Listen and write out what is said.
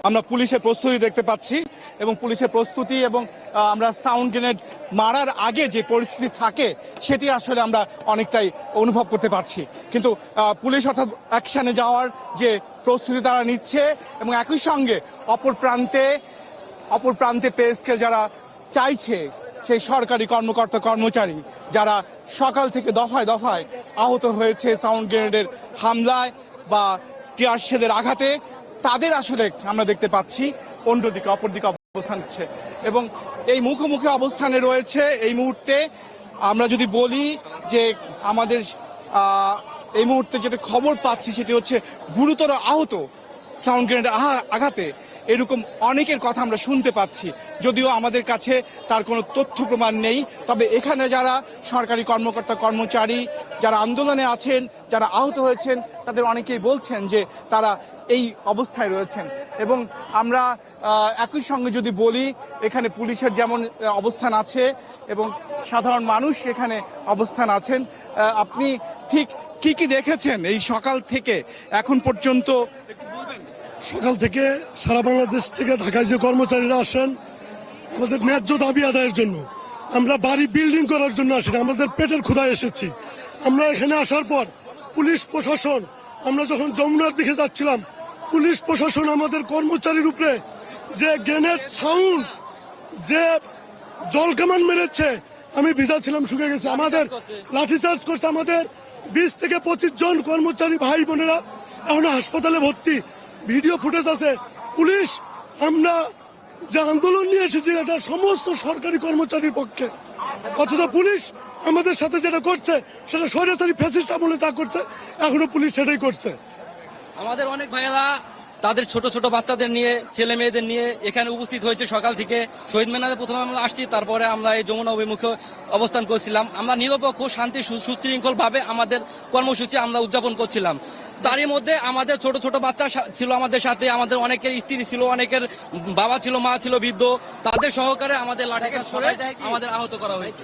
আমরা পুলিশের প্রস্তুতি দেখতে পাচ্ছি এবং পুলিশের প্রস্তুতি এবং আমরা সাউন্ড গ্রেনেড মারার আগে যে পরিস্থিতি থাকে সেটি আসলে আমরা অনেকটাই অনুভব করতে পারছি। কিন্তু পুলিশ অর্থাৎ অ্যাকশনে যাওয়ার যে প্রস্তুতি তারা নিচ্ছে এবং একই সঙ্গে অপর প্রান্তে পে স্কেল যারা চাইছে সেই সরকারি কর্মকর্তা কর্মচারী যারা সকাল থেকে দফায় দফায় আহত হয়েছে সাউন্ড গ্রেনেডের হামলায় বা টিয়ারশেলের আঘাতে, তাদের আসলে আমরা দেখতে পাচ্ছি অন্যদিকে অপরদিকে অবস্থান হচ্ছে এবং এই মুখোমুখি অবস্থানে রয়েছে এই মুহূর্তে। আমরা যদি বলি যে আমাদের এই মুহূর্তে যেটা খবর পাচ্ছি সেটি হচ্ছে গুরুতর আহত সাউন্ড গ্রেনেডের আঘাতে এরকম অনেকের কথা আমরা শুনতে পাচ্ছি, যদিও আমাদের কাছে তার কোনো তথ্য প্রমাণ নেই। তবে এখানে যারা সরকারি কর্মকর্তা কর্মচারী যারা আন্দোলনে আছেন, যারা আহত হয়েছেন, তাদের অনেকেই বলছেন যে তারা এই অবস্থায় রয়েছেন। এবং আমরা একই সঙ্গে যদি বলি এখানে পুলিশের যেমন অবস্থান আছে এবং সাধারণ মানুষ এখানে অবস্থান আছেন, আপনি ঠিক কি দেখেছেন এই সকাল থেকে এখন পর্যন্ত? সকাল থেকে সারা বাংলাদেশ থেকে ঢাকায় যে কর্মচারীরা আসেন আমাদের ন্যায্য দাবি আদায়ের জন্য, আমরা বাড়ি বিল্ডিং করার জন্য আসেন, আমাদের পেটের ক্ষুধায় এসেছি। আমরা এখানে আসার পর পুলিশ প্রশাসন, আমরা যখন যমুনার দিকে যাচ্ছিলাম, পুলিশ প্রশাসন আমাদের কর্মচারীর উপরে যে গ্রেনেড সাউন্ড, যে জল কামান মেরেছে, আমি ভিজা ছিলাম, শুকে গেছে, আমাদের লাঠিচার্জ করছে। আমাদের 20 থেকে 25 জন কর্মচারী ভাই বোনেরা এখন হাসপাতালে ভর্তি, ভিডিও ফুটেজ আছে। পুলিশ, আমরা যে আন্দোলন নিয়ে এসেছি এটা সমস্ত সরকারি কর্মচারীর পক্ষে, অথচ পুলিশ আমাদের সাথে যেটা করছে সেটা স্বৈরাচারী ফ্যাসিস্ট আমলে যা করছে এখনো পুলিশ সেটাই করছে। আমাদের অনেক ভাইয়েরা তাদের ছোট ছোট বাচ্চাদের নিয়ে, ছেলে মেয়েদের নিয়ে এখানে উপস্থিত হয়েছে সকাল থেকে। শহীদ মিনারে প্রথমে আমরা আসছি, তারপরে আমরা এই যমুনা অভিমুখে অবস্থান করছিলাম। আমরা নিরপেক্ষ শান্তি সুশৃঙ্খল ভাবে আমাদের কর্মসূচি আমরা উদযাপন করছিলাম। তারই মধ্যে আমাদের ছোট ছোট বাচ্চা ছিল আমাদের সাথে, আমাদের অনেকের স্ত্রী ছিল, অনেকের বাবা ছিল, মা ছিল বৃদ্ধ, তাদের সহকারে আমাদের লাঠিচার্জ করে আমাদের আহত করা হয়েছে।